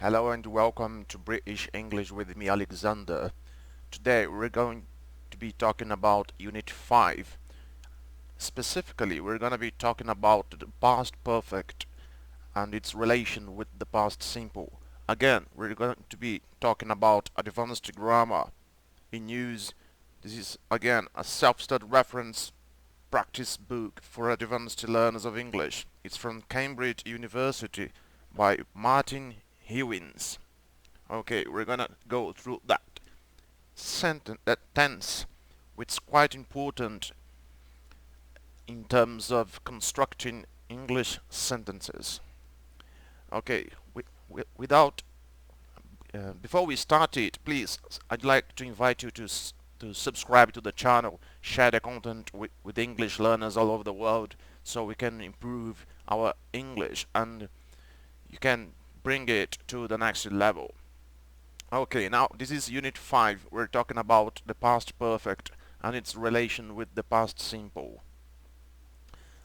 Hello and welcome to British English with me, Alexandre. Today we're going to be talking about Unit 5. Specifically, we're going to be talking about the past perfect and its relation with the past simple. Again, we're going to be talking about advanced grammar in use. This is again a self-study reference practice book for advanced learners of English. It's from Cambridge University by Martin Hewins. Okay, we're gonna go through that sentence, that tense, which is quite important in terms of constructing English sentences. Okay, without before we start it, please, I'd like to invite you to subscribe to the channel, share the content with English learners all over the world, so we can improve our English and you can bring it to the next level. Okay, now this is Unit 5. We're talking about the past perfect and its relation with the past simple.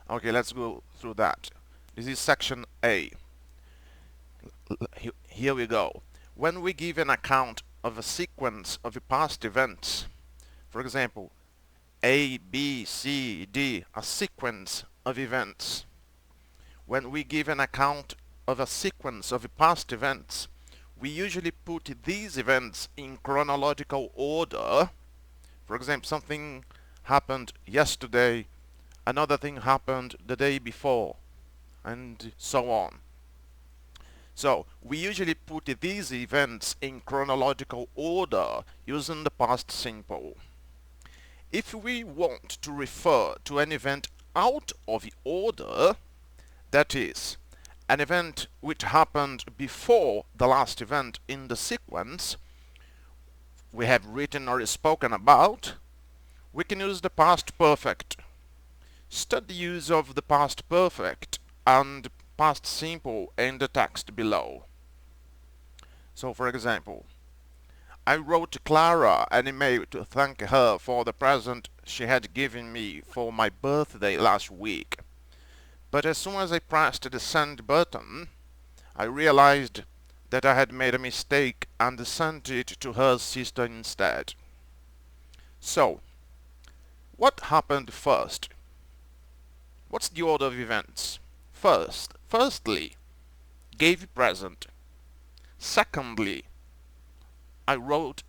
Okay, let's go through that. This is Section A. Here we go. When we give an account of a sequence of past events, for example, A, B, C, D, a sequence of events. When we give an account of a sequence of past events, we usually put these events in chronological order. For example, something happened yesterday, another thing happened the day before, and so on. So, we usually put these events in chronological order using the past simple. If we want to refer to an event out of order, that is, an event which happened before the last event in the sequence we have written or spoken about, we can use the past perfect. Study the use of the past perfect and past simple in the text below. So, for example, I wrote Clara an email to thank her for the present she had given me for my birthday last week. But as soon as I pressed the send button, I realized that I had made a mistake and sent it to her sister instead. So, what happened first? What's the order of events? Firstly, gave present. Secondly, I wrote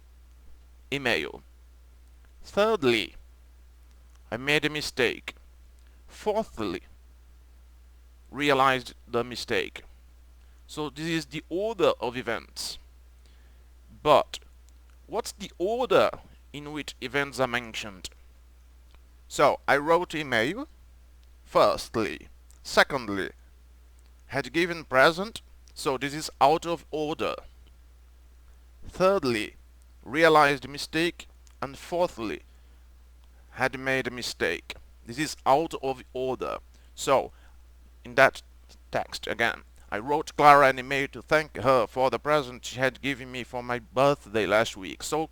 email. Thirdly, I made a mistake. Fourthly, realized the mistake. So this is the order of events. But what's the order in which events are mentioned? So I wrote email. Firstly. Secondly, had given present. So this is out of order. Thirdly, realized mistake. And fourthly, had made a mistake. This is out of order. So in that text again, I wrote Clara an email to thank her for the present she had given me for my birthday last week. So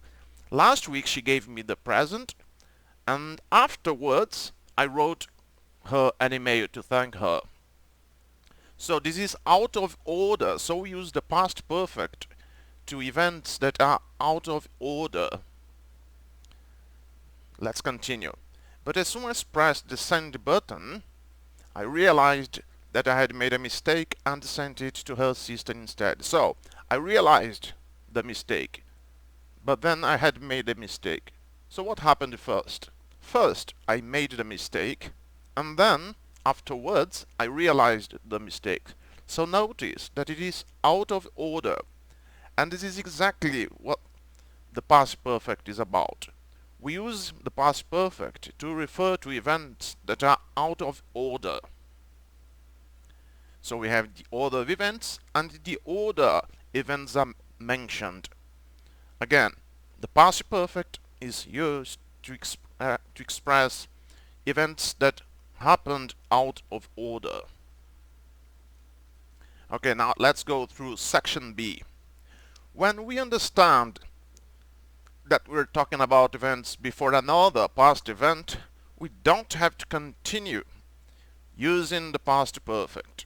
last week she gave me the present, and afterwards I wrote her an email to thank her. So this is out of order, so we use the past perfect to events that are out of order. Let's continue. But as soon as I pressed the send button, I realized that I had made a mistake and sent it to her sister instead. So, I realized the mistake, but then I had made a mistake. So what happened first? First, I made the mistake, and then, afterwards, I realized the mistake. So notice that it is out of order, and this is exactly what the past perfect is about. We use the past perfect to refer to events that are out of order. So we have the order of events and the order events are mentioned. Again, the past perfect is used to express events that happened out of order. Okay, now let's go through Section B. When we understand that we're talking about events before another past event, we don't have to continue using the past perfect.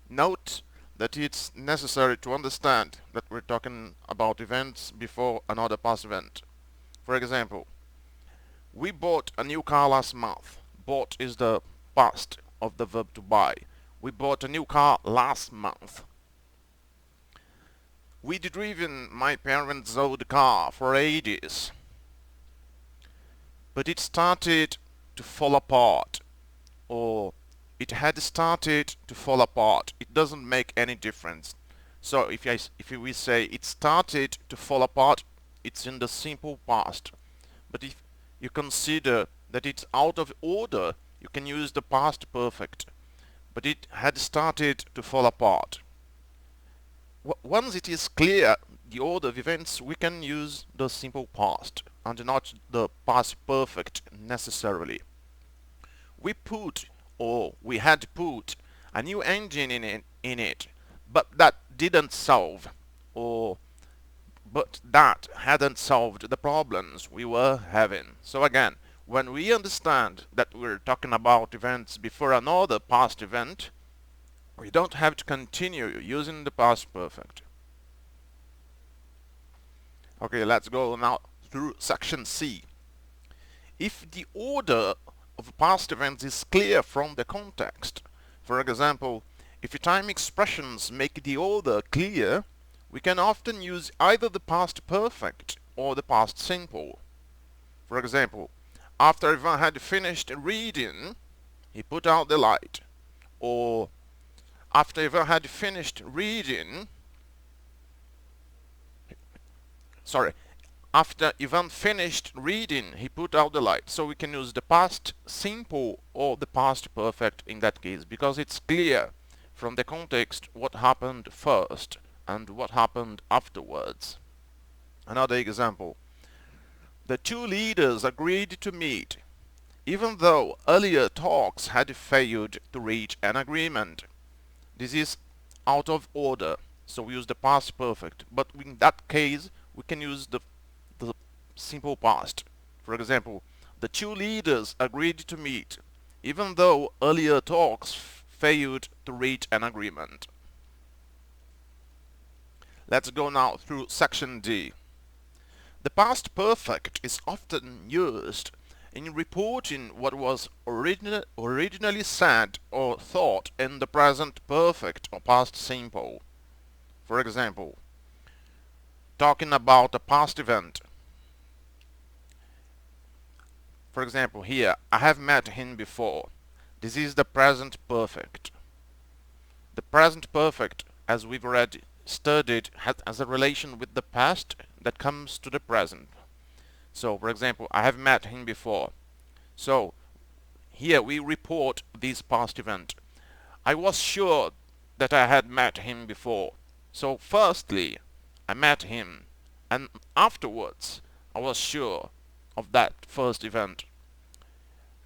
Note that it's necessary to understand that we're talking about events before another past event. For example, we bought a new car last month. Bought is the past of the verb to buy. We bought a new car last month. We'd driven my parents' old car for ages, but it started to fall apart, or it had started to fall apart. It doesn't make any difference. So if we say it started to fall apart, it's in the simple past. But if you consider that it's out of order, you can use the past perfect. But it had started to fall apart. Once it is clear the order of events, we can use the simple past and not the past perfect necessarily. We put, or we had put, a new engine in it, but that didn't solve, or but that hadn't solved the problems we were having. So again, when we understand that we're talking about events before another past event, we don't have to continue using the past perfect. Okay, let's go now through section C. If the order of past events is clear from the context, for example, if time expressions make the order clear, we can often use either the past perfect or the past simple. For example, after Ivan had finished reading, he put out the light. Or after Ivan had finished reading, after Ivan finished reading, he put out the light. So we can use the past simple or the past perfect in that case, because it's clear from the context what happened first and what happened afterwards. Another example. The two leaders agreed to meet, even though earlier talks had failed to reach an agreement. This is out of order, so we use the past perfect. But in that case, we can use the simple past. For example, the two leaders agreed to meet, even though earlier talks failed to reach an agreement. Let's go now through section D. The past perfect is often used in reporting what was originally said or thought in the present perfect or past simple. For example, talking about a past event. For example, here, I have met him before. This is the present perfect. The present perfect, as we've already studied, has a relation with the past that comes to the present. So, for example, I have met him before. So, here we report this past event. I was sure that I had met him before. So, firstly, I met him, and afterwards, I was sure of that first event.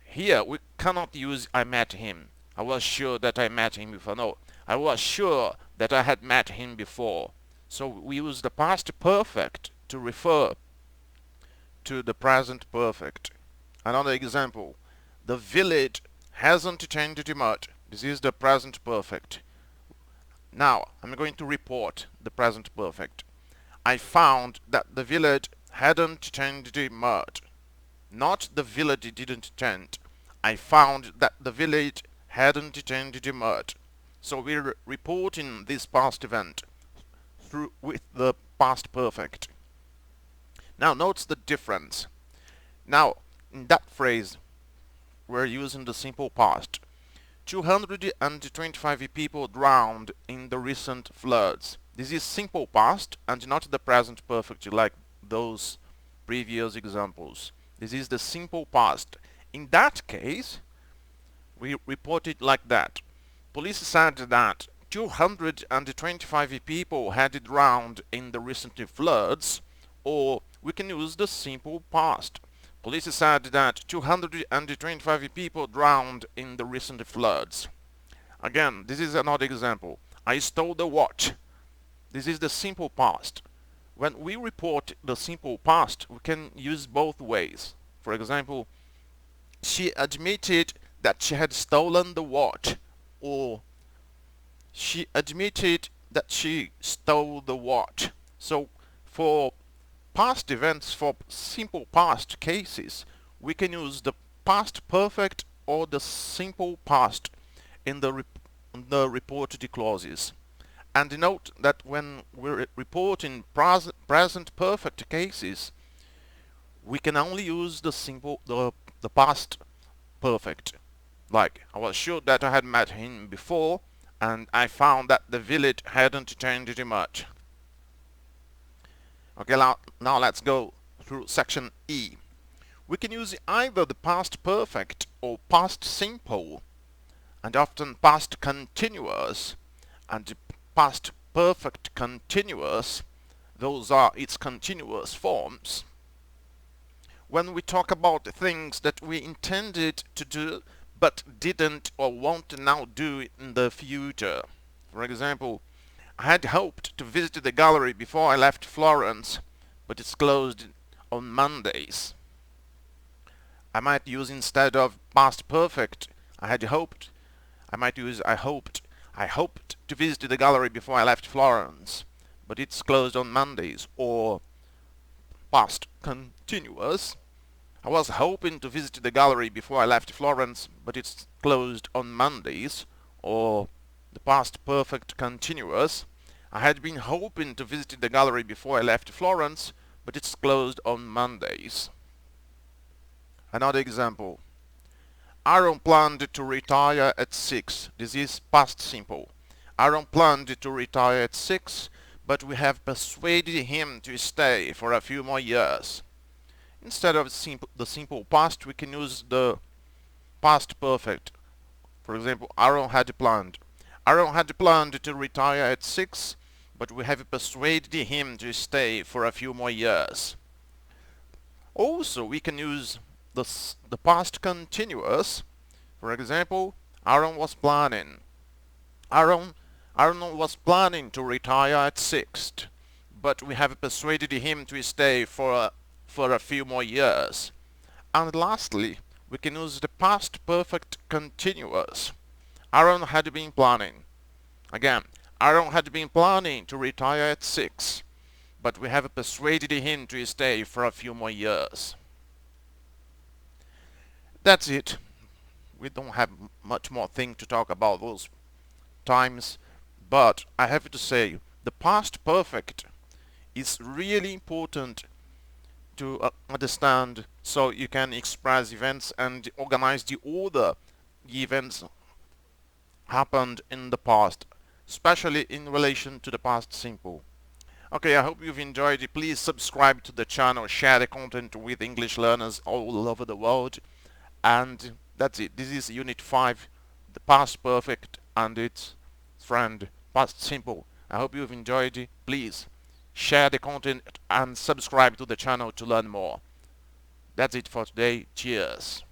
Here, we cannot use I met him. I was sure that I met him before. No, I was sure that I had met him before. So we use the past perfect to refer to the present perfect. Another example. The village hasn't changed much. This is the present perfect. Now, I'm going to report the present perfect. I found that the village hadn't changed much. Not the village didn't change. I found that the village hadn't changed much. So we're reporting this past event with the past perfect. Now notice the difference. Now, in that phrase, we're using the simple past. 225 people drowned in the recent floods. This is simple past and not the present perfect like those previous examples. This is the simple past. In that case, we report it like that. Police said that 225 people had drowned in the recent floods, or we can use the simple past. Police said that 225 people drowned in the recent floods. Again, this is another example. I stole the watch. This is the simple past. When we report the simple past, we can use both ways. For example, she admitted that she had stolen the watch, or She admitted that she stole the watch. So for past events, for simple past cases, we can use the past perfect or the simple past in the reported clauses. And note that when we're reporting present perfect cases, we can only use the past perfect. Like, I was sure that I had met him before, and I found that the village hadn't changed much. Okay, now let's go through section E. We can use either the past perfect or past simple, and often past continuous and the past perfect continuous. Those are its continuous forms. When we talk about things that we intended to do but didn't or won't now do in the future. For example, I had hoped to visit the gallery before I left Florence, but it's closed on Mondays. I might use instead of past perfect, I had hoped, I might use I hoped. I hoped to visit the gallery before I left Florence, but it's closed on Mondays. Or past continuous, I was hoping to visit the gallery before I left Florence, but it's closed on Mondays. Or the past perfect continuous, I had been hoping to visit the gallery before I left Florence, but it's closed on Mondays. Another example. Aaron planned to retire at 6. This is past simple. Aaron planned to retire at 6, but we have persuaded him to stay for a few more years. Instead of the simple past, we can use the past perfect. For example, Aaron had planned. Aaron had planned to retire at 6, but we have persuaded him to stay for a few more years. Also, we can use the past continuous. For example, Aaron was planning. Aaron was planning to retire at 6, but we have persuaded him to stay for a few more years. And lastly, we can use the past perfect continuous. Aaron had been planning. Again, Aaron had been planning to retire at 6, but we have persuaded him to stay for a few more years. That's it. We don't have much more thing to talk about those times, but I have to say the past perfect is really important to understand, so you can express events and organize the order the events happened in the past, especially in relation to the past simple. Okay, I hope you've enjoyed it. Please subscribe to the channel, share the content with English learners all over the world. And that's it. This is Unit 5, the past perfect and its friend, past simple. I hope you've enjoyed it. Please share the content and subscribe to the channel to learn more. That's it for today. Cheers.